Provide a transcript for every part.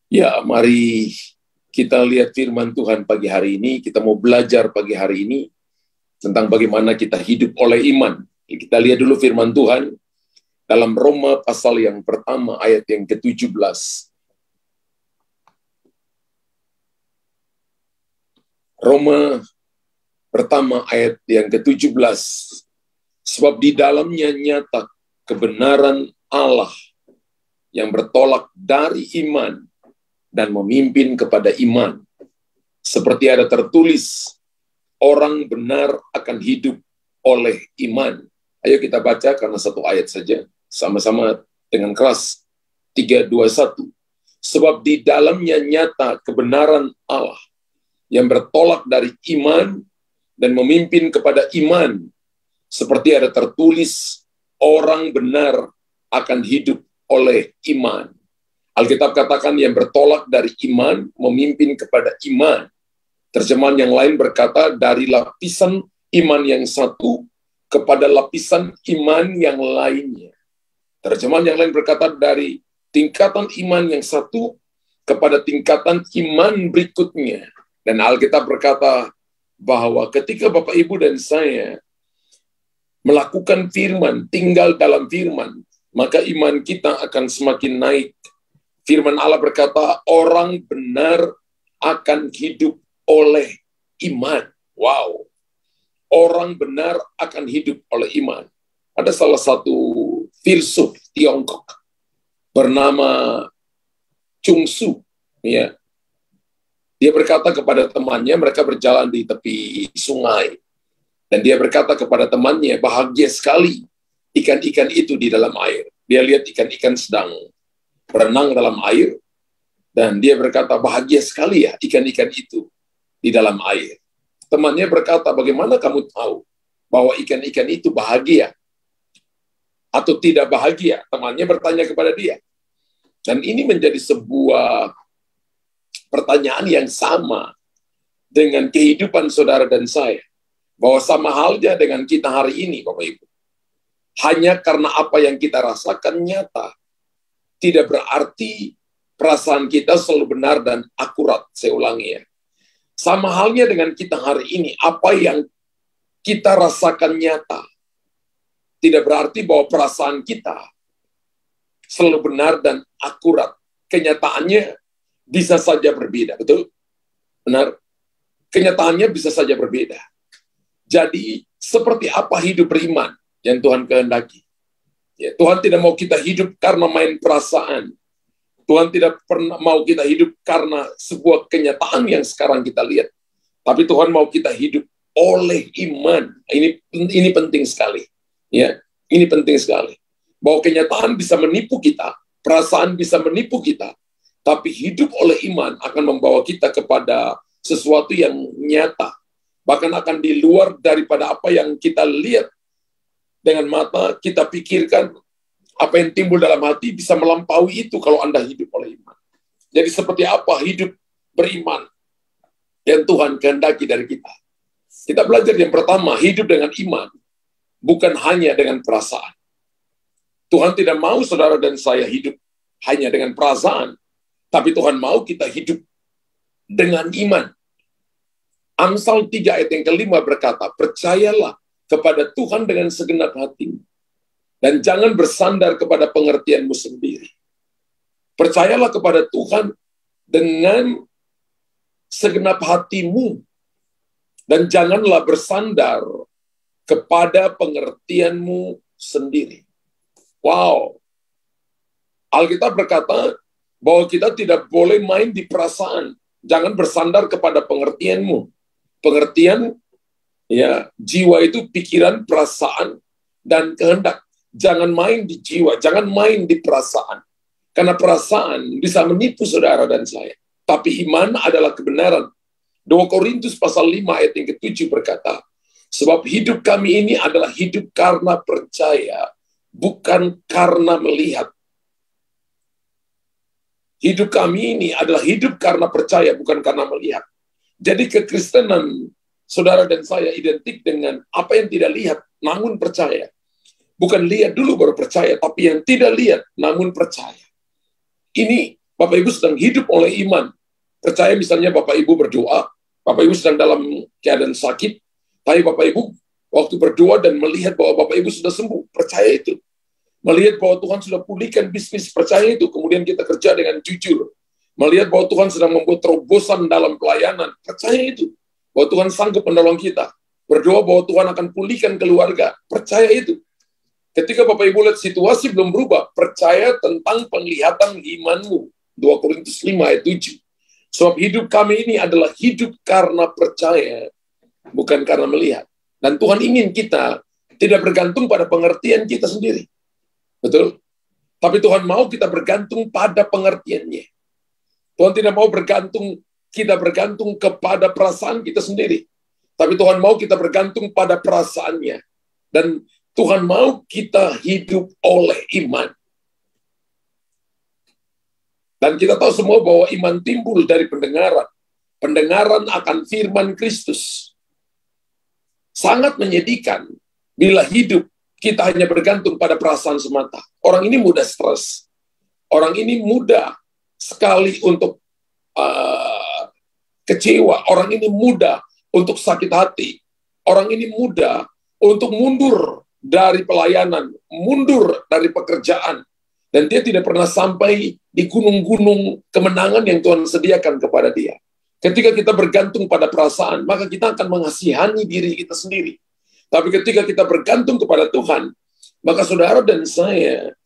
Ya, mari kita lihat firman Tuhan pagi hari ini. Kita mau belajar pagi hari ini tentang bagaimana kita hidup oleh iman. Kita lihat dulu firman Tuhan dalam Roma pasal yang pertama ayat yang ke-17. Roma pertama ayat yang ke-17. Sebab di dalamnya nyata kebenaran Allah yang bertolak dari iman dan memimpin kepada iman. Seperti ada tertulis, orang benar akan hidup oleh iman. Ayo kita baca karena satu ayat saja. Sama-sama dengan keras. 3, 2, 1. Sebab di dalamnya nyata kebenaran Allah yang bertolak dari iman dan memimpin kepada iman. Seperti ada tertulis, orang benar akan hidup oleh iman. Alkitab katakan yang bertolak dari iman, memimpin kepada iman. Terjemahan yang lain berkata dari lapisan iman yang satu kepada lapisan iman yang lainnya. Terjemahan yang lain berkata dari tingkatan iman yang satu kepada tingkatan iman berikutnya. Dan Alkitab berkata bahwa ketika Bapak, Ibu, dan saya melakukan firman, tinggal dalam firman, maka iman kita akan semakin naik. Firman Allah berkata, orang benar akan hidup oleh iman. Wow. Orang benar akan hidup oleh iman. Ada salah satu filsuf Tiongkok bernama Chung Tzu. Ya. Dia berkata kepada temannya, mereka berjalan di tepi sungai. Dan dia berkata kepada temannya, bahagia sekali ikan-ikan itu di dalam air. Dia lihat ikan-ikan sedang berenang dalam air, dan dia berkata, bahagia sekali ya ikan-ikan itu di dalam air. Temannya berkata, bagaimana kamu tahu bahwa ikan-ikan itu bahagia atau tidak bahagia? Temannya bertanya kepada dia. Dan ini menjadi sebuah pertanyaan yang sama dengan kehidupan saudara dan saya. Bahwa sama halnya dengan kita hari ini, Bapak Ibu. Hanya karena apa yang kita rasakan nyata, tidak berarti perasaan kita selalu benar dan akurat. Saya ulangi ya. Sama halnya dengan kita hari ini, apa yang kita rasakan nyata, tidak berarti bahwa perasaan kita selalu benar dan akurat. Kenyataannya bisa saja berbeda, betul? Benar? Kenyataannya bisa saja berbeda. Jadi, seperti apa hidup beriman yang Tuhan kehendaki? Ya, Tuhan tidak mau kita hidup karena main perasaan. Tuhan tidak pernah mau kita hidup karena sebuah kenyataan yang sekarang kita lihat. Tapi Tuhan mau kita hidup oleh iman. Ini penting sekali. Ya, ini penting sekali. Bahwa kenyataan bisa menipu kita, perasaan bisa menipu kita, tapi hidup oleh iman akan membawa kita kepada sesuatu yang nyata. Bahkan akan di luar daripada apa yang kita lihat dengan mata, kita pikirkan, apa yang timbul dalam hati bisa melampaui itu kalau Anda hidup oleh iman. Jadi seperti apa hidup beriman yang Tuhan kehendaki dari kita? Kita belajar yang pertama, hidup dengan iman, bukan hanya dengan perasaan. Tuhan tidak mau saudara dan saya hidup hanya dengan perasaan, tapi Tuhan mau kita hidup dengan iman. Amsal 3 ayat yang kelima berkata, percayalah kepada Tuhan dengan segenap hatimu, dan jangan bersandar kepada pengertianmu sendiri. Percayalah kepada Tuhan dengan segenap hatimu, dan janganlah bersandar kepada pengertianmu sendiri. Wow. Alkitab berkata bahwa kita tidak boleh main di perasaan. Jangan bersandar kepada pengertianmu. Pengertian, ya, jiwa itu pikiran, perasaan, dan kehendak. Jangan main di jiwa, jangan main di perasaan. Karena perasaan bisa menipu saudara dan saya. Tapi iman adalah kebenaran. 2 Korintus pasal 5 ayat yang ke-7 berkata, sebab hidup kami ini adalah hidup karena percaya, bukan karena melihat. Hidup kami ini adalah hidup karena percaya, bukan karena melihat. Jadi kekristenan saudara dan saya identik dengan apa yang tidak lihat, namun percaya. Bukan lihat dulu baru percaya, tapi yang tidak lihat, namun percaya. Ini Bapak Ibu sedang hidup oleh iman. Percaya misalnya Bapak Ibu berdoa, Bapak Ibu sedang dalam keadaan sakit, tapi Bapak Ibu waktu berdoa dan melihat bahwa Bapak Ibu sudah sembuh, percaya itu. Melihat bahwa Tuhan sudah pulihkan bisnis, percaya itu. Kemudian kita kerja dengan jujur. Melihat bahwa Tuhan sedang membuat terobosan dalam pelayanan, percaya itu. Bahwa Tuhan sanggup menolong kita. Berdoa bahwa Tuhan akan pulihkan keluarga, percaya itu. Ketika Bapak Ibu lihat situasi belum berubah, percaya tentang penglihatan imanmu. 2 Korintus 5 ayat 7. Sebab hidup kami ini adalah hidup karena percaya, bukan karena melihat. Dan Tuhan ingin kita tidak bergantung pada pengertian kita sendiri. Betul? Tapi Tuhan mau kita bergantung pada pengertiannya. Tuhan tidak mau kita bergantung kepada perasaan kita sendiri. Tapi Tuhan mau kita bergantung pada perasaannya. Dan Tuhan mau kita hidup oleh iman. Dan kita tahu semua bahwa iman timbul dari pendengaran. Pendengaran akan firman Kristus. Sangat menyedihkan bila hidup kita hanya bergantung pada perasaan semata. Orang ini mudah stres. Orang ini mudah sekali untuk kecewa. Orang ini mudah untuk sakit hati. Orang ini mudah untuk mundur dari pelayanan, mundur dari pekerjaan. Dan dia tidak pernah sampai di gunung-gunung kemenangan yang Tuhan sediakan kepada dia. Ketika kita bergantung pada perasaan, maka kita akan mengasihani diri kita sendiri. Tapi ketika kita bergantung kepada Tuhan, maka saudara dan saya,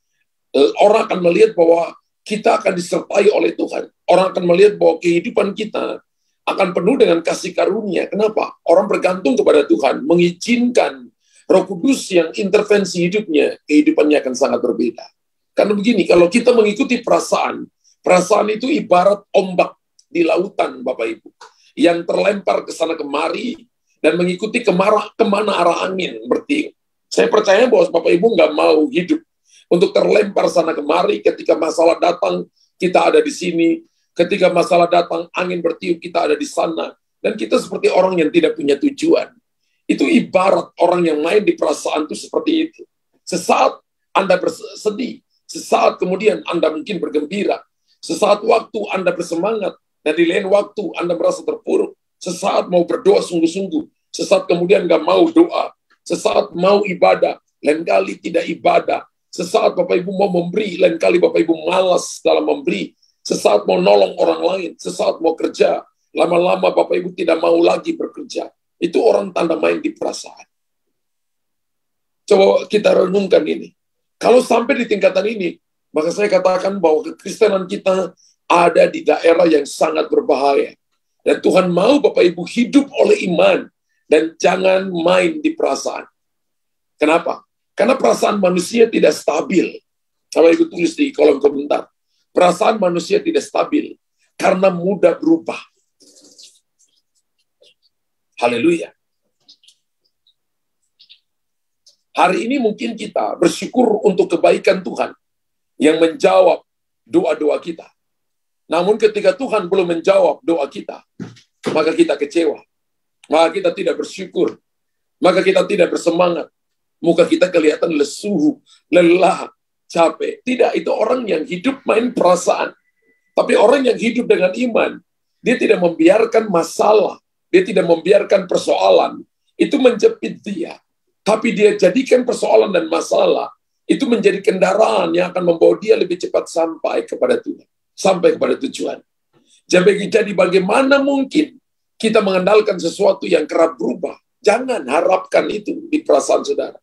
orang akan melihat bahwa kita akan disertai oleh Tuhan. Orang akan melihat bahwa kehidupan kita akan penuh dengan kasih karunia. Kenapa? Orang bergantung kepada Tuhan, mengizinkan Roh Kudus yang intervensi hidupnya, kehidupannya akan sangat berbeda. Karena begini, kalau kita mengikuti perasaan itu ibarat ombak di lautan, Bapak Ibu, yang terlempar ke sana kemari dan mengikuti kemana arah angin bertiup. Saya percaya bahwa Bapak Ibu nggak mau hidup untuk terlempar sana kemari. Ketika masalah datang, kita ada di sini. Ketika masalah datang, angin bertiup, kita ada di sana. Dan kita seperti orang yang tidak punya tujuan. Itu ibarat orang yang main di perasaan itu seperti itu. Sesaat Anda bersedih, sesaat kemudian Anda mungkin bergembira. Sesaat waktu Anda bersemangat, dan di lain waktu Anda merasa terpuruk. Sesaat mau berdoa sungguh-sungguh, sesaat kemudian nggak mau doa. Sesaat mau ibadah, lain kali tidak ibadah. Sesaat Bapak Ibu mau memberi, lain kali Bapak Ibu malas dalam memberi. Sesaat mau nolong orang lain, sesaat mau kerja, lama-lama Bapak Ibu tidak mau lagi bekerja. Itu orang tanda main di perasaan. Coba kita renungkan ini. Kalau sampai di tingkatan ini, maka saya katakan bahwa kekristenan kita ada di daerah yang sangat berbahaya. Dan Tuhan mau Bapak Ibu hidup oleh iman dan jangan main di perasaan. Kenapa? Karena perasaan manusia tidak stabil. Bapak Ibu tulis di kolom komentar. Perasaan manusia tidak stabil karena mudah berubah. Haleluya. Hari ini mungkin kita bersyukur untuk kebaikan Tuhan yang menjawab doa-doa kita. Namun ketika Tuhan belum menjawab doa kita, maka kita kecewa. Maka kita tidak bersyukur. Maka kita tidak bersemangat. Muka kita kelihatan lesu, lelah, capek. Tidak, itu orang yang hidup main perasaan. Tapi orang yang hidup dengan iman, dia tidak membiarkan masalah, dia tidak membiarkan persoalan itu menjepit dia. Tapi dia jadikan persoalan dan masalah itu menjadi kendaraan yang akan membawa dia lebih cepat sampai kepada Tuhan, sampai kepada tujuan. Jadi bagaimana mungkin kita mengandalkan sesuatu yang kerap berubah? Jangan harapkan itu di perasaan saudara.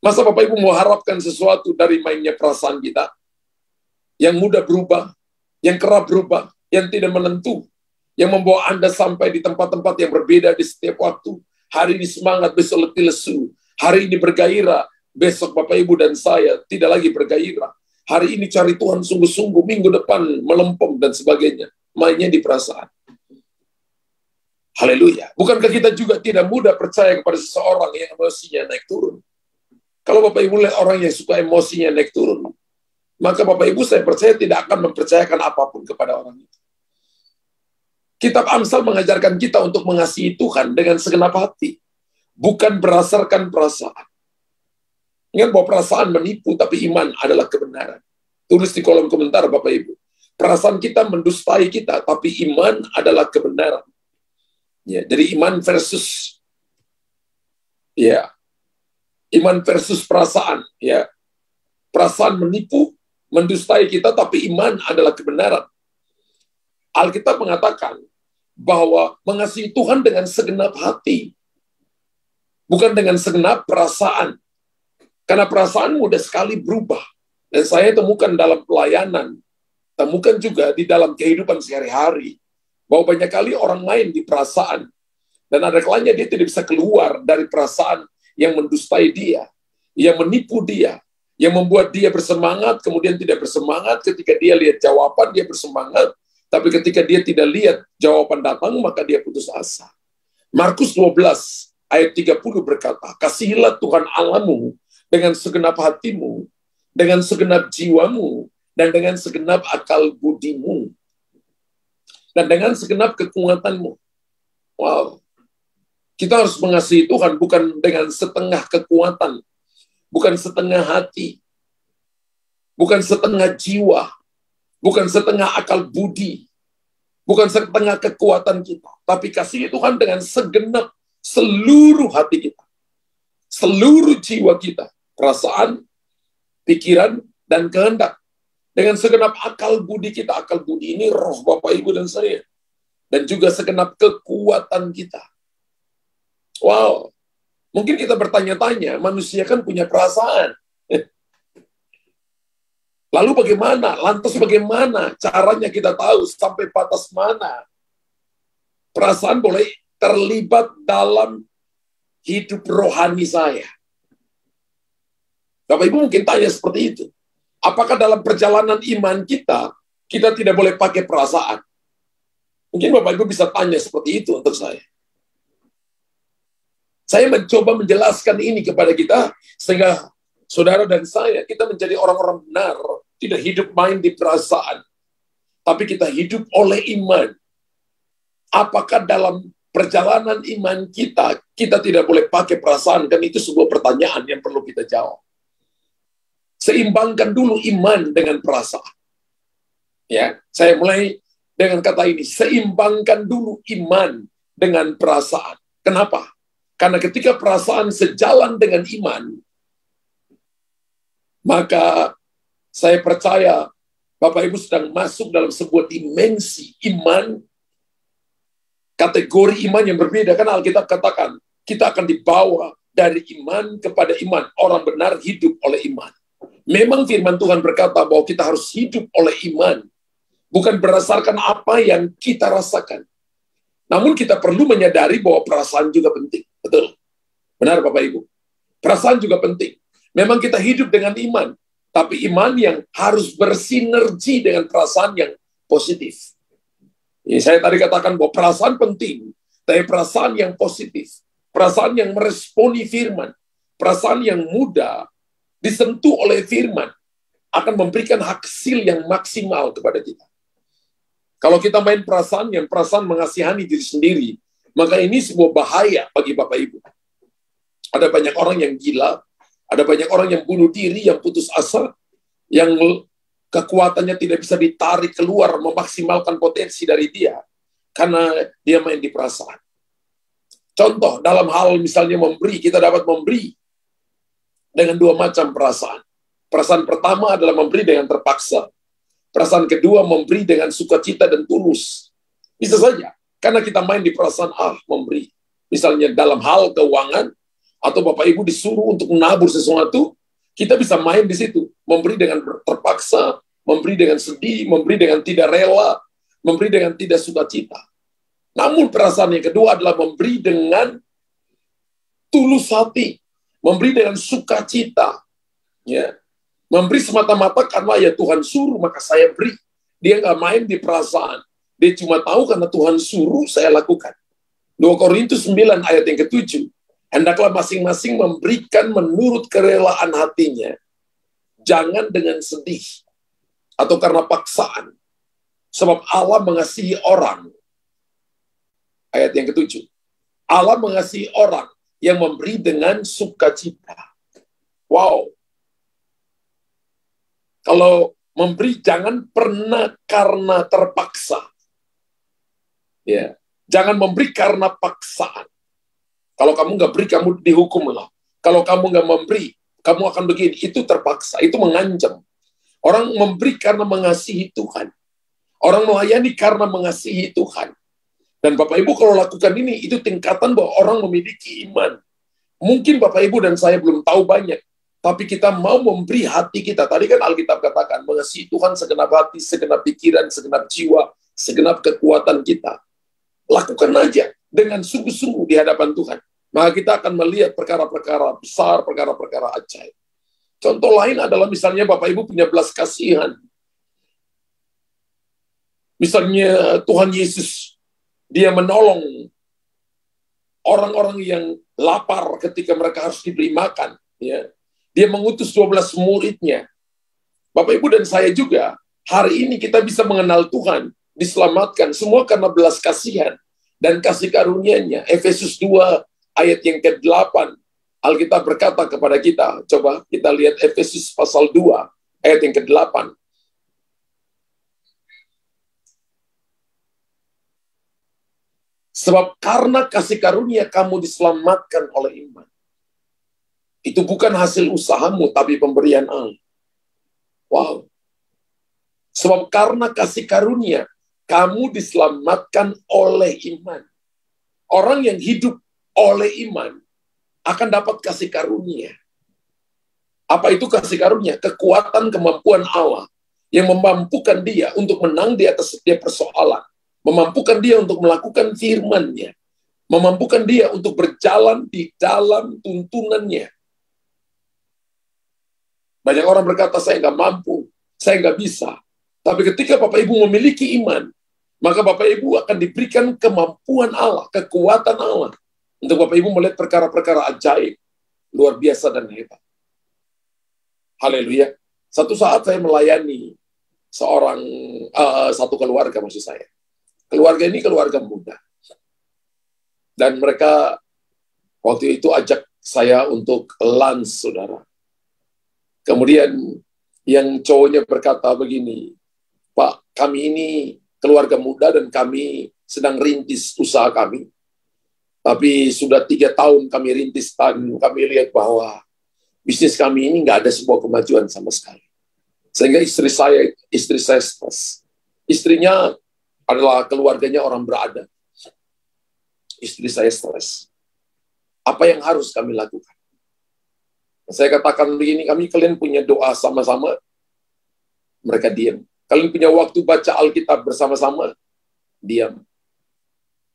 Masa Bapak Ibu mau harapkan sesuatu dari mainnya perasaan kita? Yang mudah berubah, yang kerap berubah, yang tidak menentu, yang membawa Anda sampai di tempat-tempat yang berbeda di setiap waktu. Hari ini semangat, besok letih lesu. Hari ini bergairah, besok Bapak Ibu dan saya tidak lagi bergairah. Hari ini cari Tuhan sungguh-sungguh, minggu depan melempem dan sebagainya. Mainnya di perasaan. Haleluya. Bukankah kita juga tidak mudah percaya kepada seseorang yang emosinya naik turun? Kalau Bapak Ibu lihat orang yang suka emosinya naik turun, maka Bapak Ibu saya percaya tidak akan mempercayakan apapun kepada orang itu. Kitab Amsal mengajarkan kita untuk mengasihi Tuhan dengan segenap hati, bukan berdasarkan perasaan. Ingat bahwa perasaan menipu, tapi iman adalah kebenaran. Tulis di kolom komentar Bapak Ibu. Perasaan kita mendustai kita, tapi iman adalah kebenaran. Ya, jadi iman versus perasaan. Ya, perasaan menipu, mendustai kita, tapi iman adalah kebenaran. Alkitab mengatakan bahwa mengasihi Tuhan dengan segenap hati, bukan dengan segenap perasaan. Karena perasaan mudah sekali berubah. Dan saya temukan dalam pelayanan, temukan juga di dalam kehidupan sehari-hari, bahwa banyak kali orang main di perasaan, dan ada kalanya dia tidak bisa keluar dari perasaan yang mendustai dia, yang menipu dia, yang membuat dia bersemangat, kemudian tidak bersemangat. Ketika dia lihat jawaban, dia bersemangat, tapi ketika dia tidak lihat jawaban datang, maka dia putus asa. Markus 12 ayat 30 berkata, kasihilah Tuhan Allahmu dengan segenap hatimu, dengan segenap jiwamu, dan dengan segenap akal budimu, dan dengan segenap kekuatanmu. Wow. Kita harus mengasihi Tuhan bukan dengan setengah kekuatan, bukan setengah hati, bukan setengah jiwa, bukan setengah akal budi, bukan setengah kekuatan kita, tapi kasihi Tuhan dengan segenap seluruh hati kita, seluruh jiwa kita, perasaan, pikiran, dan kehendak. Dengan segenap akal budi kita, akal budi ini roh Bapak, Ibu, dan saya. Dan juga segenap kekuatan kita. Wow, mungkin kita bertanya-tanya, manusia kan punya perasaan. Lalu bagaimana? Lantas bagaimana caranya kita tahu sampai batas mana perasaan boleh terlibat dalam hidup rohani saya? Bapak Ibu mungkin tanya seperti itu. Apakah dalam perjalanan iman kita tidak boleh pakai perasaan? Mungkin Bapak Ibu bisa tanya seperti itu untuk saya. Saya mencoba menjelaskan ini kepada kita, sehingga saudara dan saya, kita menjadi orang-orang benar, tidak hidup main di perasaan, tapi kita hidup oleh iman. Apakah dalam perjalanan iman kita tidak boleh pakai perasaan? Dan itu sebuah pertanyaan yang perlu kita jawab. Seimbangkan dulu iman dengan perasaan. Ya, saya mulai dengan kata ini, seimbangkan dulu iman dengan perasaan. Kenapa? Karena ketika perasaan sejalan dengan iman, maka saya percaya Bapak Ibu sedang masuk dalam sebuah dimensi iman, kategori iman yang berbeda. Karena Alkitab katakan, kita akan dibawa dari iman kepada iman. Orang benar hidup oleh iman. Memang firman Tuhan berkata bahwa kita harus hidup oleh iman, bukan berdasarkan apa yang kita rasakan. Namun kita perlu menyadari bahwa perasaan juga penting. Betul. Benar Bapak Ibu. Perasaan juga penting. Memang kita hidup dengan iman, tapi iman yang harus bersinergi dengan perasaan yang positif. Ini saya tadi katakan bahwa perasaan penting, tapi perasaan yang positif, perasaan yang meresponi firman, perasaan yang mudah disentuh oleh firman, akan memberikan hasil yang maksimal kepada kita. Kalau kita main perasaan yang perasaan mengasihani diri sendiri, maka ini sebuah bahaya bagi Bapak Ibu. Ada banyak orang yang gila, ada banyak orang yang bunuh diri, yang putus asa, yang kekuatannya tidak bisa ditarik keluar, memaksimalkan potensi dari dia, karena dia main di perasaan. Contoh, dalam hal misalnya memberi, kita dapat memberi dengan dua macam perasaan. Perasaan pertama adalah memberi dengan terpaksa. Perasaan kedua memberi dengan sukacita dan tulus. Bisa saja, karena kita main di perasaan memberi. Misalnya dalam hal keuangan, atau Bapak Ibu disuruh untuk menabur sesuatu, kita bisa main di situ. Memberi dengan terpaksa, memberi dengan sedih, memberi dengan tidak rela, memberi dengan tidak sukacita. Namun perasaan yang kedua adalah memberi dengan tulus hati, memberi dengan sukacita, ya, memberi semata-mata karena ya Tuhan suruh maka saya beri. Dia nggak main di perasaan, dia cuma tahu karena Tuhan suruh saya lakukan. 2 Korintus 9 ayat yang ke-7, hendaklah masing-masing memberikan menurut kerelaan hatinya, jangan dengan sedih atau karena paksaan, sebab Allah mengasihi orang. Ayat yang ke-7, Allah mengasihi orang yang memberi dengan sukacita. Wow. Kalau Memberi jangan pernah karena terpaksa. Ya, jangan memberi karena paksaan. Kalau kamu nggak beri, kamu dihukum lah. Kalau kamu nggak memberi, kamu akan begini. Itu terpaksa, itu mengancam. Orang memberi karena mengasihi Tuhan. Orang melayani karena mengasihi Tuhan. Dan Bapak Ibu kalau lakukan ini, itu tingkatan bahwa orang memiliki iman. Mungkin Bapak Ibu dan saya belum tahu banyak, tapi kita mau memberi hati kita. Tadi kan Alkitab katakan, mengasihi Tuhan segenap hati, segenap pikiran, segenap jiwa, segenap kekuatan kita. Lakukan aja dengan sungguh-sungguh di hadapan Tuhan. Maka kita akan melihat perkara-perkara besar, perkara-perkara ajaib. Contoh lain adalah misalnya Bapak Ibu punya belas kasihan. Misalnya Tuhan Yesus, dia menolong orang-orang yang lapar ketika mereka harus diberi makan. Ya. Dia mengutus 12 muridnya. Bapak, Ibu, dan saya juga, hari ini kita bisa mengenal Tuhan, diselamatkan, semua karena belas kasihan dan kasih karunia-Nya. Efesus 2 ayat yang ke-8, Alkitab berkata kepada kita, coba kita lihat Efesus pasal 2 ayat yang ke-8. Sebab karena kasih karunia kamu diselamatkan oleh iman. Itu bukan hasil usahamu, tapi pemberian Allah. Wow. Sebab karena kasih karunia kamu diselamatkan oleh iman. Orang yang hidup oleh iman akan dapat kasih karunia. Apa itu kasih karunia? Kekuatan, kemampuan Allah yang memampukan dia untuk menang di atas setiap persoalan. Memampukan dia untuk melakukan firman-Nya. Memampukan dia untuk berjalan di dalam tuntunannya. Banyak orang berkata, saya nggak mampu, saya nggak bisa. Tapi ketika Bapak Ibu memiliki iman, maka Bapak Ibu akan diberikan kemampuan Allah, kekuatan Allah. Untuk Bapak Ibu melihat perkara-perkara ajaib, luar biasa dan hebat. Haleluya. Satu saat saya melayani satu keluarga maksud saya. Keluarga ini keluarga muda. Dan mereka waktu itu ajak saya untuk lunch, saudara. Kemudian yang cowoknya berkata begini, Pak, kami ini keluarga muda dan kami sedang rintis usaha kami. Tapi sudah 3 tahun kami rintis dan kami lihat bahwa bisnis kami ini nggak ada sebuah kemajuan sama sekali. Sehingga istri saya stres. Istrinya adalah keluarganya orang berada. Istri saya stres. Apa yang harus kami lakukan? Saya katakan begini, kalian punya doa sama-sama, mereka diam. Kalian punya waktu baca Alkitab bersama-sama, diam.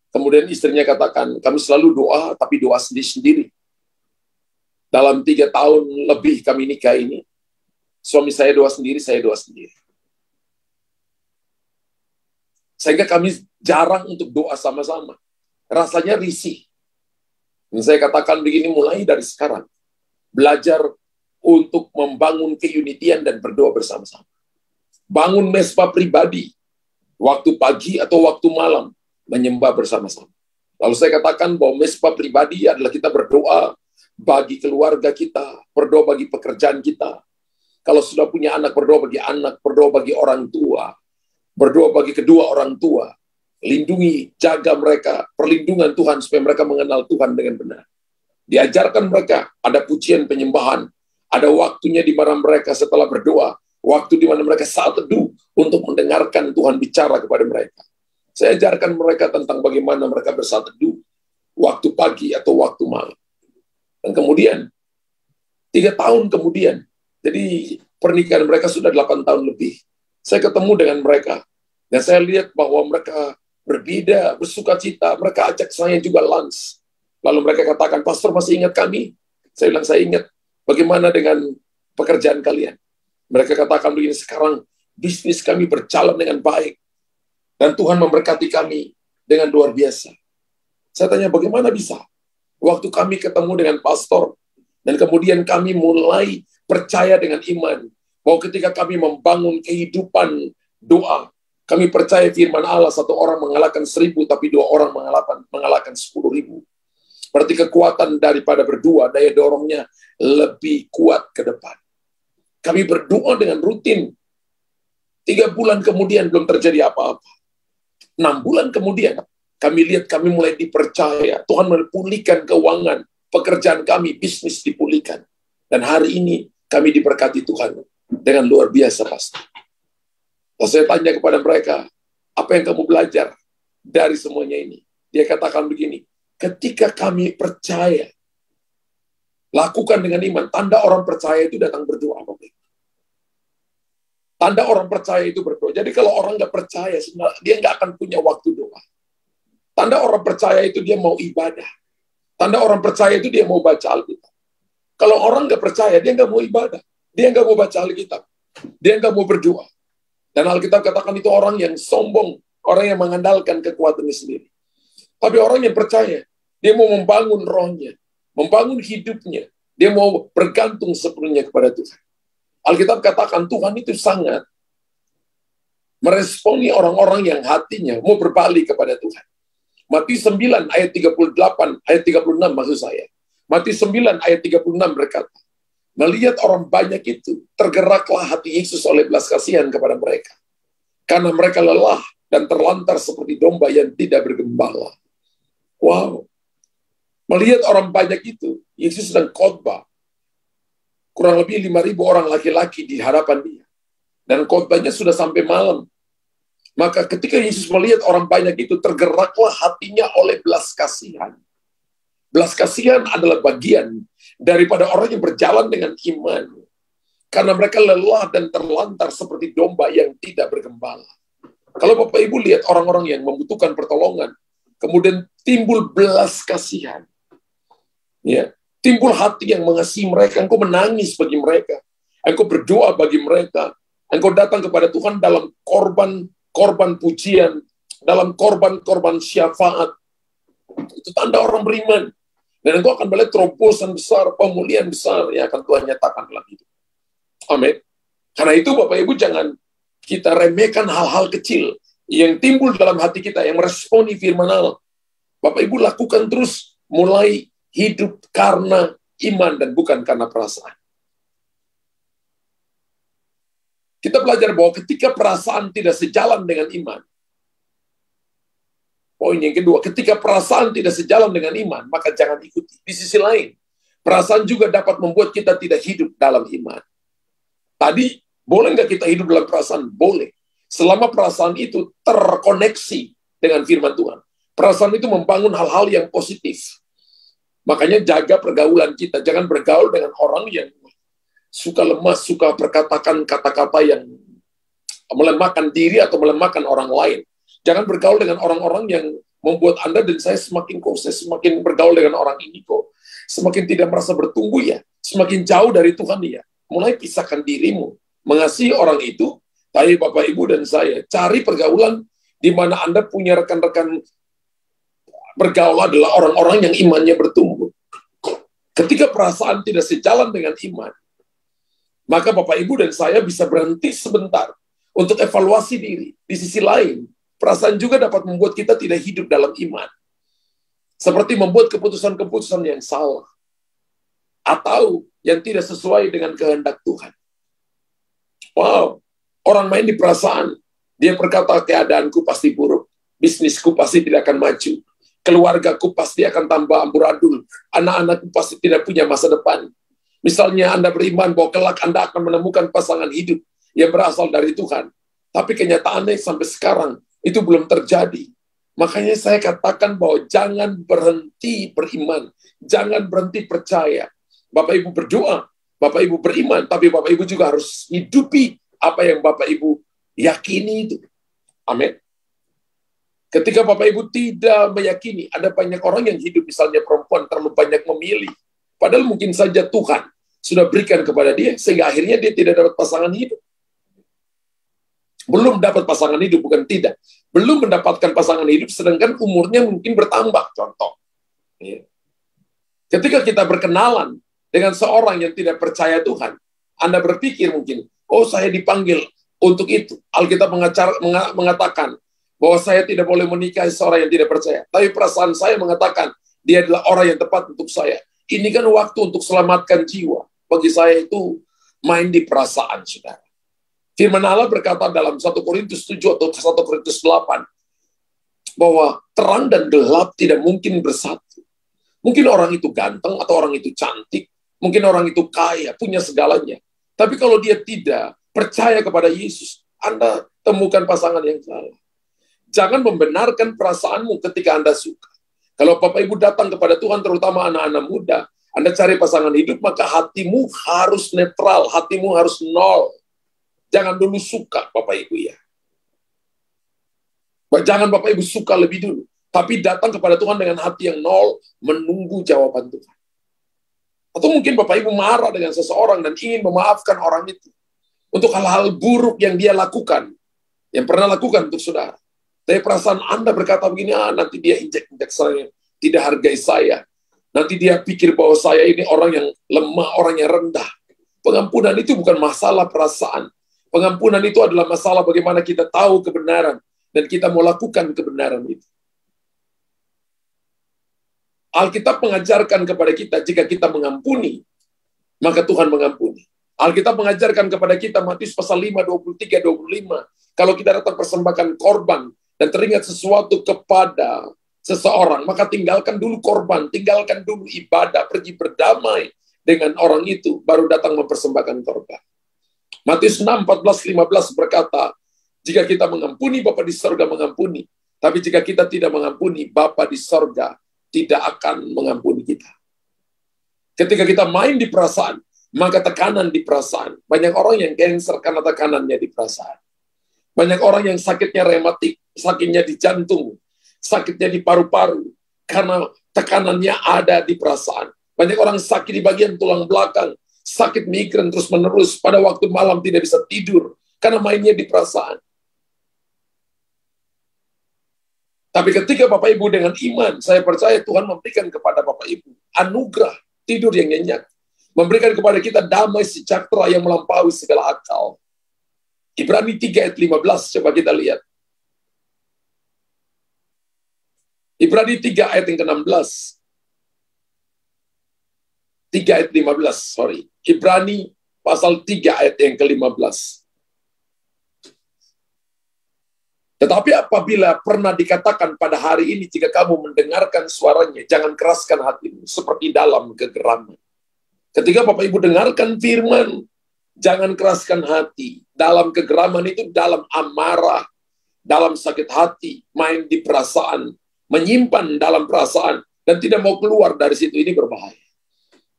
Kemudian istrinya katakan, kami selalu doa, tapi doa sendiri-sendiri. Dalam 3 tahun lebih kami nikah ini, suami saya doa sendiri, saya doa sendiri. Sehingga kami jarang untuk doa sama-sama. Rasanya risih. Dan saya katakan begini, mulai dari sekarang. Belajar untuk membangun keunitian dan berdoa bersama-sama. Bangun mesbah pribadi. Waktu pagi atau waktu malam. Menyembah bersama-sama. Lalu saya katakan bahwa mesbah pribadi adalah kita berdoa bagi keluarga kita. Berdoa bagi pekerjaan kita. Kalau sudah punya anak, berdoa bagi anak. Berdoa bagi orang tua. Berdoa bagi kedua orang tua. Lindungi, jaga mereka. Perlindungan Tuhan supaya mereka mengenal Tuhan dengan benar. Diajarkan mereka, ada pujian penyembahan. Ada waktunya di mana mereka setelah berdoa. Waktu di mana mereka saat teduh untuk mendengarkan Tuhan bicara kepada mereka. Saya ajarkan mereka tentang bagaimana mereka bersaat teduh. Waktu pagi atau waktu malam. Dan kemudian, 3 tahun kemudian. Jadi pernikahan mereka sudah 8 tahun lebih. Saya ketemu dengan mereka. Dan saya lihat bahwa mereka berbeda, bersuka cita. Mereka ajak saya juga lunch. Lalu mereka katakan, Pastor masih ingat kami? Saya bilang, saya ingat. Bagaimana dengan pekerjaan kalian? Mereka katakan begini, sekarang bisnis kami berjalan dengan baik. Dan Tuhan memberkati kami dengan luar biasa. Saya tanya, bagaimana bisa? Waktu kami ketemu dengan pastor, dan kemudian kami mulai percaya dengan iman, bahwa ketika kami membangun kehidupan doa, kami percaya firman Allah, 1 orang mengalahkan 1000, tapi 2 orang mengalahkan 10.000. Berarti kekuatan daripada berdua, daya dorongnya lebih kuat ke depan. Kami berdoa dengan rutin. 3 bulan kemudian belum terjadi apa-apa. 6 bulan kemudian, kami lihat kami mulai dipercaya. Tuhan memulihkan keuangan, pekerjaan kami, bisnis dipulihkan. Dan hari ini kami diberkati Tuhan dengan luar biasa, Pastor. Lalu saya tanya kepada mereka, apa yang kamu belajar dari semuanya ini? Dia katakan begini, ketika kami percaya, lakukan dengan iman. Tanda orang percaya itu datang berdoa. Tanda orang percaya itu berdoa. Jadi kalau orang nggak percaya, dia nggak akan punya waktu doa. Tanda orang percaya itu dia mau ibadah. Tanda orang percaya itu dia mau baca Alkitab. Kalau orang nggak percaya, dia nggak mau ibadah. Dia nggak mau baca Alkitab. Dia nggak mau berdoa. Dan Alkitab katakan itu orang yang sombong, orang yang mengandalkan kekuatannya sendiri. Tapi orang yang percaya, dia mau membangun rohnya, membangun hidupnya. Dia mau bergantung sepenuhnya kepada Tuhan. Alkitab katakan Tuhan itu sangat meresponi orang-orang yang hatinya mau berbalik kepada Tuhan. Matius 9 ayat 38, ayat 36 maksud saya. Matius 9 ayat 36 berkata, melihat orang banyak itu, tergeraklah hati Yesus oleh belas kasihan kepada mereka. Karena mereka lelah dan terlantar seperti domba yang tidak bergembala. Wow. Melihat orang banyak itu, Yesus sedang khotbah. Kurang lebih 5.000 orang laki-laki di hadapan dia. Dan khotbahnya sudah sampai malam. Maka ketika Yesus melihat orang banyak itu, tergeraklah hatinya oleh belas kasihan. Belas kasihan adalah bagian daripada orang yang berjalan dengan iman. Karena mereka lelah dan terlantar seperti domba yang tidak bergembala. Kalau Bapak Ibu lihat orang-orang yang membutuhkan pertolongan, kemudian timbul belas kasihan. Ya, timbul hati yang mengasihi mereka, engkau menangis bagi mereka, engkau berdoa bagi mereka, engkau datang kepada Tuhan dalam korban pujian, dalam korban syafaat. Itu tanda orang beriman. Dan engkau akan melihat terobosan besar, pemulihan besar yang akan Tuhan nyatakan dalam hidup. Amin. Karena itu Bapak Ibu jangan kita remehkan hal-hal kecil yang timbul dalam hati kita, yang meresponi firman Allah. Bapak Ibu lakukan terus, mulai hidup karena iman dan bukan karena perasaan. Kita belajar bahwa ketika perasaan tidak sejalan dengan iman, poin yang kedua, ketika perasaan tidak sejalan dengan iman, maka jangan ikuti. Di sisi lain, perasaan juga dapat membuat kita tidak hidup dalam iman. Tadi, boleh nggak kita hidup dalam perasaan? Boleh. Selama perasaan itu terkoneksi dengan firman Tuhan. Perasaan itu membangun hal-hal yang positif. Makanya jaga pergaulan kita. Jangan bergaul dengan orang yang suka lemas, suka berkatakan kata-kata yang melemahkan diri atau melemahkan orang lain. Jangan bergaul dengan orang-orang yang membuat Anda dan saya semakin bergaul dengan orang ini kok. Semakin tidak merasa bertumbuh ya. Semakin jauh dari Tuhan ya. Mulai pisahkan dirimu. Mengasihi orang itu, tapi Bapak, Ibu, dan saya, cari pergaulan di mana Anda punya rekan-rekan bergaul adalah orang-orang yang imannya bertumbuh. Ketika perasaan tidak sejalan dengan iman, maka Bapak, Ibu, dan saya bisa berhenti sebentar untuk evaluasi diri. Di sisi lain, perasaan juga dapat membuat kita tidak hidup dalam iman. Seperti membuat keputusan-keputusan yang salah. Atau yang tidak sesuai dengan kehendak Tuhan. Wow, orang main di perasaan. Dia berkata, keadaanku pasti buruk. Bisnisku pasti tidak akan maju. Keluargaku pasti akan tambah amburadul. Anak-anakku pasti tidak punya masa depan. Misalnya Anda beriman bahwa kelak Anda akan menemukan pasangan hidup yang berasal dari Tuhan. Tapi kenyataannya sampai sekarang itu belum terjadi. Makanya saya katakan bahwa jangan berhenti beriman. Jangan berhenti percaya. Bapak Ibu berdoa, Bapak Ibu beriman, tapi Bapak Ibu juga harus hidupi apa yang Bapak Ibu yakini itu. Amin. Ketika Bapak Ibu tidak meyakini, ada banyak orang yang hidup, misalnya perempuan terlalu banyak memilih. Padahal mungkin saja Tuhan sudah berikan kepada dia, sehingga akhirnya dia tidak dapat pasangan hidup. Belum dapat pasangan hidup, bukan tidak. Belum mendapatkan pasangan hidup, sedangkan umurnya mungkin bertambah, contoh. Ketika kita berkenalan dengan seorang yang tidak percaya Tuhan, Anda berpikir mungkin, oh saya dipanggil untuk itu. Alkitab mengatakan, bahwa saya tidak boleh menikahi seorang yang tidak percaya. Tapi perasaan saya mengatakan, dia adalah orang yang tepat untuk saya. Ini kan waktu untuk selamatkan jiwa. Bagi saya itu main di perasaan, saudara. Firman Allah berkata dalam 1 Korintus 7 atau 1 Korintus 8, bahwa terang dan gelap tidak mungkin bersatu. Mungkin orang itu ganteng atau orang itu cantik, mungkin orang itu kaya, punya segalanya. Tapi kalau dia tidak percaya kepada Yesus, Anda temukan pasangan yang salah. Jangan membenarkan perasaanmu ketika Anda suka. Kalau Bapak Ibu datang kepada Tuhan, terutama anak-anak muda, Anda cari pasangan hidup, maka hatimu harus netral, hatimu harus nol. Jangan dulu suka, Bapak Ibu ya. Jangan Bapak Ibu suka lebih dulu. Tapi datang kepada Tuhan dengan hati yang nol, menunggu jawaban Tuhan. Atau mungkin Bapak Ibu marah dengan seseorang dan ingin memaafkan orang itu. Untuk hal-hal buruk yang dia lakukan. Yang pernah lakukan untuk saudara. Tapi perasaan Anda berkata begini, nanti dia injek-injek saya, tidak hargai saya. Nanti dia pikir bahwa saya ini orang yang lemah, orang yang rendah. Pengampunan itu bukan masalah perasaan. Pengampunan itu adalah masalah bagaimana kita tahu kebenaran. Dan kita mau lakukan kebenaran itu. Alkitab mengajarkan kepada kita, jika kita mengampuni, maka Tuhan mengampuni. Alkitab mengajarkan kepada kita, Matius pasal 5, 23, 25, kalau kita datang persembahkan korban, dan teringat sesuatu kepada seseorang, maka tinggalkan dulu korban, tinggalkan dulu ibadah, pergi berdamai dengan orang itu, baru datang mempersembahkan korban. Matius 6, 14, 15 berkata, jika kita mengampuni, Bapa di sorga mengampuni. Tapi jika kita tidak mengampuni, Bapa di sorga tidak akan mengampuni kita. Ketika kita main di perasaan, maka tekanan di perasaan. Banyak orang yang cancer karena tekanannya di perasaan. Banyak orang yang sakitnya rematik, sakitnya di jantung, sakitnya di paru-paru, karena tekanannya ada di perasaan. Banyak orang sakit di bagian tulang belakang, sakit migren terus-menerus, pada waktu malam tidak bisa tidur, karena mainnya di perasaan. Tapi ketika Bapak Ibu dengan iman, saya percaya Tuhan memberikan kepada Bapak Ibu anugerah tidur yang nyenyak. Memberikan kepada kita damai sejahtera yang melampaui segala akal. Ibrani 3 ayat 15, coba kita lihat. Ibrani 3 ayat yang ke-16. 3 ayat 15, sorry. Ibrani pasal 3 ayat yang ke-15. Tetapi apabila pernah dikatakan pada hari ini, jika kamu mendengarkan suaranya, jangan keraskan hatimu, seperti dalam kegeraman. Ketika Bapak Ibu dengarkan firman, jangan keraskan hati. Dalam kegeraman itu dalam amarah, dalam sakit hati, main di perasaan, menyimpan dalam perasaan, dan tidak mau keluar dari situ, ini berbahaya.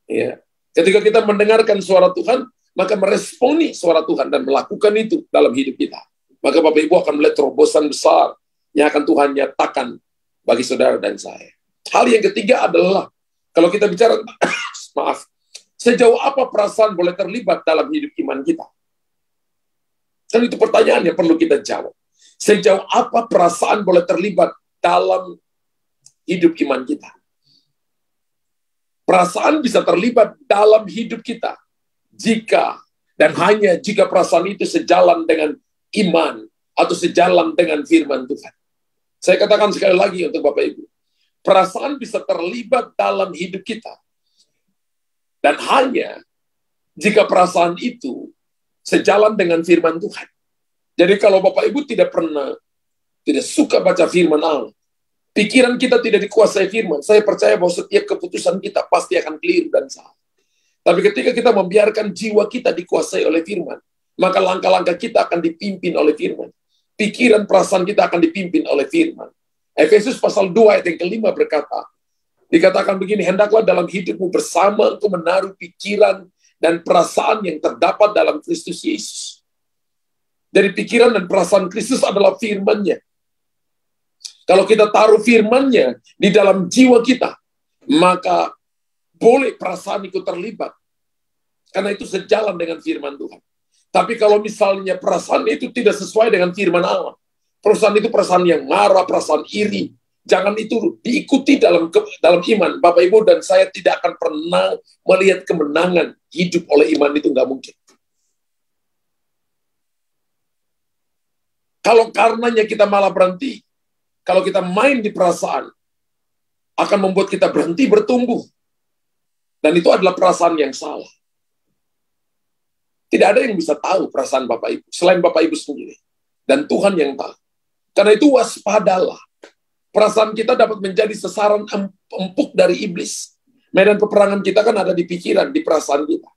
Ya. Ketika kita mendengarkan suara Tuhan, maka meresponi suara Tuhan dan melakukan itu dalam hidup kita. Maka Bapak Ibu akan melihat terobosan besar yang akan Tuhan nyatakan bagi saudara dan saya. Hal yang ketiga adalah, kalau kita bicara, maaf, sejauh apa perasaan boleh terlibat dalam hidup iman kita? Dan itu pertanyaan yang perlu kita jawab. Sejauh apa perasaan boleh terlibat dalam hidup iman kita? Perasaan bisa terlibat dalam hidup kita jika dan hanya jika perasaan itu sejalan dengan iman atau sejalan dengan firman Tuhan. Saya katakan sekali lagi untuk Bapak Ibu, perasaan bisa terlibat dalam hidup kita dan hanya jika perasaan itu sejalan dengan firman Tuhan. Jadi kalau Bapak Ibu tidak suka baca firman Allah, pikiran kita tidak dikuasai firman, saya percaya bahwa setiap keputusan kita pasti akan keliru dan salah. Tapi ketika kita membiarkan jiwa kita dikuasai oleh firman, maka langkah-langkah kita akan dipimpin oleh firman. Pikiran perasaan kita akan dipimpin oleh firman. Efesus pasal 2 ayat yang ke-5 berkata, dikatakan begini, hendaklah dalam hidupmu bersama engkau menaruh pikiran dan perasaan yang terdapat dalam Kristus Yesus. Jadi pikiran dan perasaan Kristus adalah firman-Nya. Kalau kita taruh firman-Nya di dalam jiwa kita, maka boleh perasaan itu terlibat. Karena itu sejalan dengan firman Tuhan. Tapi kalau misalnya perasaan itu tidak sesuai dengan firman Allah, perasaan itu perasaan yang marah, perasaan iri, jangan itu diikuti dalam iman. Bapak Ibu dan saya tidak akan pernah melihat kemenangan hidup oleh iman, itu nggak mungkin. Kalau karenanya kita malah berhenti, kalau kita main di perasaan, akan membuat kita berhenti bertumbuh. Dan itu adalah perasaan yang salah. Tidak ada yang bisa tahu perasaan Bapak Ibu, selain Bapak Ibu sendiri. Dan Tuhan yang tahu. Karena itu waspadalah. Perasaan kita dapat menjadi sasaran empuk dari iblis. Medan peperangan kita kan ada di pikiran, di perasaan kita.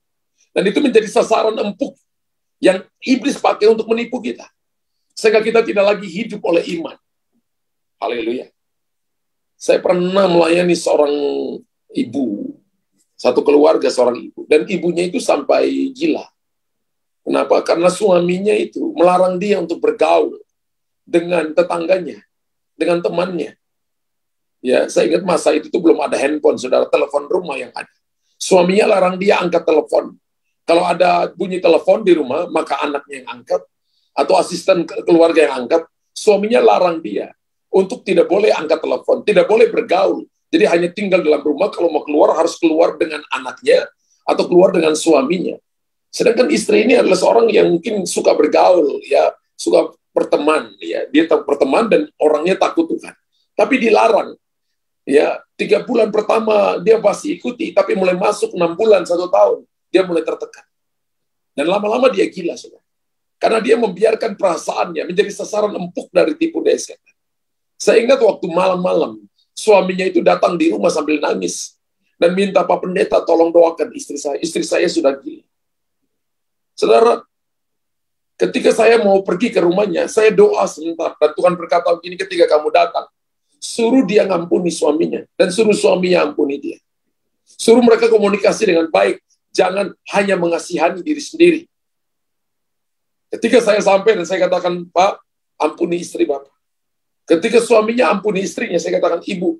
Dan itu menjadi sasaran empuk yang iblis pakai untuk menipu kita. Sehingga kita tidak lagi hidup oleh iman. Haleluya. Saya pernah melayani seorang ibu. Satu keluarga seorang ibu. Dan ibunya itu sampai gila. Kenapa? Karena suaminya itu melarang dia untuk bergaul dengan tetangganya, dengan temannya. Ya, saya ingat masa itu tuh belum ada handphone, saudara, telepon rumah yang ada. Suaminya larang dia angkat telepon. Kalau ada bunyi telepon di rumah, maka anaknya yang angkat, atau asisten keluarga yang angkat. Suaminya larang dia untuk tidak boleh angkat telepon, tidak boleh bergaul. Jadi hanya tinggal dalam rumah, kalau mau keluar harus keluar dengan anaknya, atau keluar dengan suaminya. Sedangkan istri ini adalah seorang yang mungkin suka bergaul, ya, suka berteman, ya, dia berteman dan orangnya takut Tuhan. Tapi dilarang, ya, 3 bulan pertama dia masih ikuti, tapi mulai masuk 6 bulan, 1 tahun, dia mulai tertekan. Dan lama-lama dia gila, saudara. Karena dia membiarkan perasaannya menjadi sasaran empuk dari tipu daya setan. Saya ingat waktu malam-malam, suaminya itu datang di rumah sambil nangis dan minta Pak Pendeta tolong doakan istri saya. Istri saya sudah gila. Saudara, ketika saya mau pergi ke rumahnya, saya doa sebentar. Dan Tuhan berkata begini, ketika kamu datang, suruh dia ngampuni suaminya. Dan suruh suaminya ampuni dia. Suruh mereka komunikasi dengan baik. Jangan hanya mengasihani diri sendiri. Ketika saya sampai dan saya katakan, Pak, ampuni istri Bapak. Ketika suaminya ampuni istrinya, saya katakan, Ibu,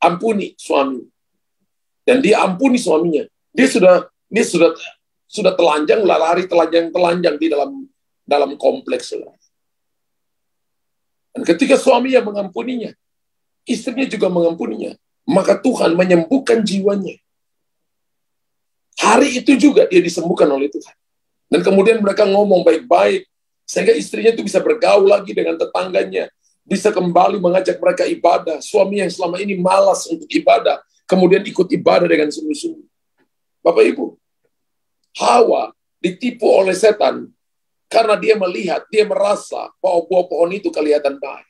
ampuni suami. Dan dia ampuni suaminya. Dia sudah telanjang, lari telanjang di dalam kompleks. Dan ketika suaminya mengampuninya, istrinya juga mengampuninya, maka Tuhan menyembuhkan jiwanya. Hari itu juga dia disembuhkan oleh Tuhan. Dan kemudian mereka ngomong baik-baik, sehingga istrinya itu bisa bergaul lagi dengan tetangganya, bisa kembali mengajak mereka ibadah. Suami yang selama ini malas untuk ibadah, kemudian ikut ibadah dengan sungguh-sungguh. Bapak Ibu, Hawa ditipu oleh setan karena dia melihat, dia merasa bahwa buah pohon itu kelihatan baik.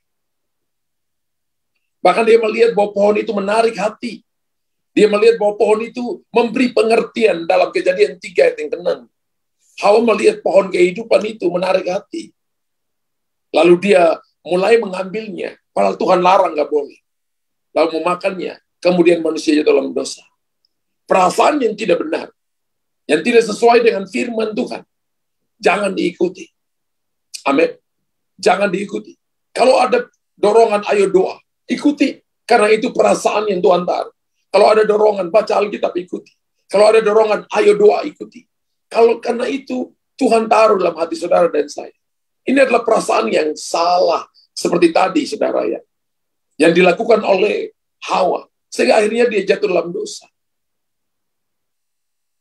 Bahkan dia melihat bahwa pohon itu menarik hati. Dia melihat bahwa pohon itu memberi pengertian dalam Kejadian 3 ayat yang ke-6. Hawa melihat pohon kehidupan itu menarik hati. Lalu dia mulai mengambilnya, padahal Tuhan larang nggak boleh. Lalu memakannya, kemudian manusia dalam dosa. Perasaan yang tidak benar, yang tidak sesuai dengan firman Tuhan, jangan diikuti. Amin. Jangan diikuti. Kalau ada dorongan, ayo doa. Ikuti. Karena itu perasaan yang Tuhan taruh. Kalau ada dorongan, baca Alkitab, ikuti. Kalau ada dorongan, ayo doa, ikuti. Karena itu, Tuhan taruh dalam hati saudara dan saya. Ini adalah perasaan yang salah. Seperti tadi, saudara, ya. Yang dilakukan oleh Hawa. Sehingga akhirnya dia jatuh dalam dosa.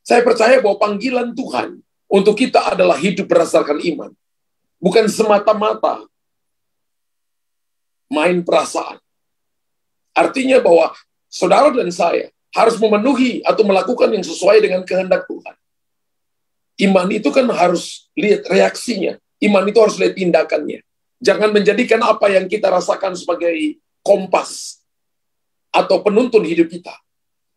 Saya percaya bahwa panggilan Tuhan untuk kita adalah hidup berdasarkan iman. Bukan semata-mata main perasaan. Artinya bahwa saudara dan saya harus memenuhi atau melakukan yang sesuai dengan kehendak Tuhan. Iman itu kan harus lihat reaksinya. Iman itu harus lihat tindakannya. Jangan menjadikan apa yang kita rasakan sebagai kompas atau penuntun hidup kita.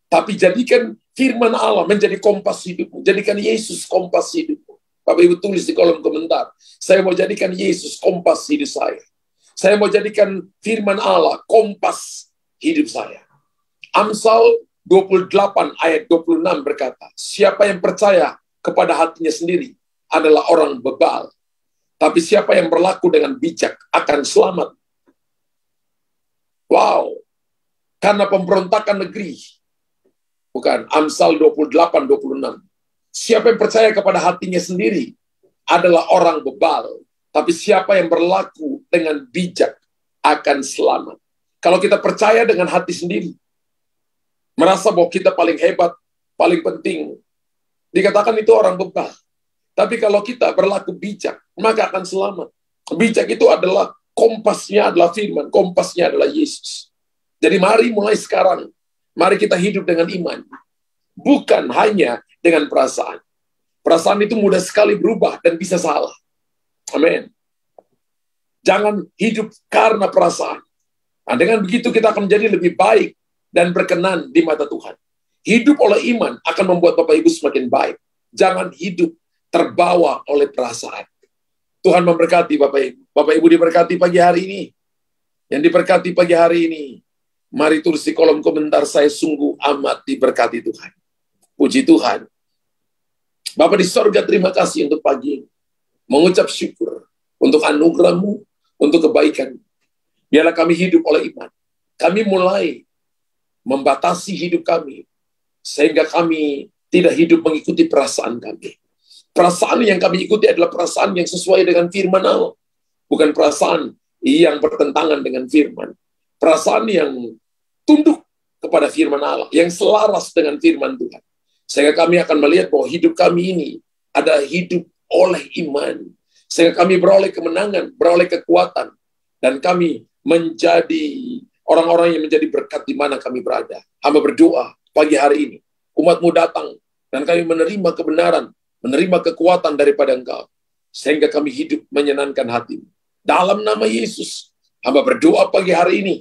Tapi jadikan firman Allah menjadi kompas hidupmu. Jadikan Yesus kompas hidupmu. Bapak Ibu tulis di kolom komentar. Saya mau jadikan Yesus kompas hidup saya. Saya mau jadikan firman Allah kompas hidup saya. Amsal 28 ayat 26 berkata, siapa yang percaya kepada hatinya sendiri adalah orang bebal. Tapi siapa yang berlaku dengan bijak akan selamat. Wow. Karena pemberontakan negeri. Bukan, Amsal 28, 26. Siapa yang percaya kepada hatinya sendiri adalah orang bebal. Tapi siapa yang berlaku dengan bijak akan selamat. Kalau kita percaya dengan hati sendiri, merasa bahwa kita paling hebat, paling penting, dikatakan itu orang bebal. Tapi kalau kita berlaku bijak, maka akan selamat. Bijak itu adalah kompasnya adalah firman, kompasnya adalah Yesus. Jadi mari mulai sekarang, mari kita hidup dengan iman. Bukan hanya dengan perasaan. Perasaan itu mudah sekali berubah dan bisa salah. Amin. Jangan hidup karena perasaan. Nah, dengan begitu kita akan menjadi lebih baik dan berkenan di mata Tuhan. Hidup oleh iman akan membuat Bapak Ibu semakin baik. Jangan hidup terbawa oleh perasaan. Tuhan memberkati Bapak Ibu. Bapak Ibu diberkati pagi hari ini. Yang diberkati pagi hari ini, mari tulis di kolom komentar, saya sungguh amat diberkati Tuhan. Puji Tuhan. Bapa di sorga, terima kasih untuk pagi ini. Mengucap syukur untuk anugerah-Mu, untuk kebaikan. Biarlah kami hidup oleh iman. Kami mulai membatasi hidup kami, sehingga kami tidak hidup mengikuti perasaan kami. Perasaan yang kami ikuti adalah perasaan yang sesuai dengan firman Allah. Bukan perasaan yang bertentangan dengan firman. Perasaan yang tunduk kepada firman Allah, yang selaras dengan firman Tuhan. Sehingga kami akan melihat bahwa hidup kami ini adalah hidup oleh iman. Sehingga kami beroleh kemenangan, beroleh kekuatan. Dan kami menjadi orang-orang yang menjadi berkat di mana kami berada. Hamba berdoa pagi hari ini, umat-Mu datang, dan kami menerima kebenaran, menerima kekuatan daripada Engkau. Sehingga kami hidup menyenangkan hati-Mu. Dalam nama Yesus, hamba berdoa pagi hari ini,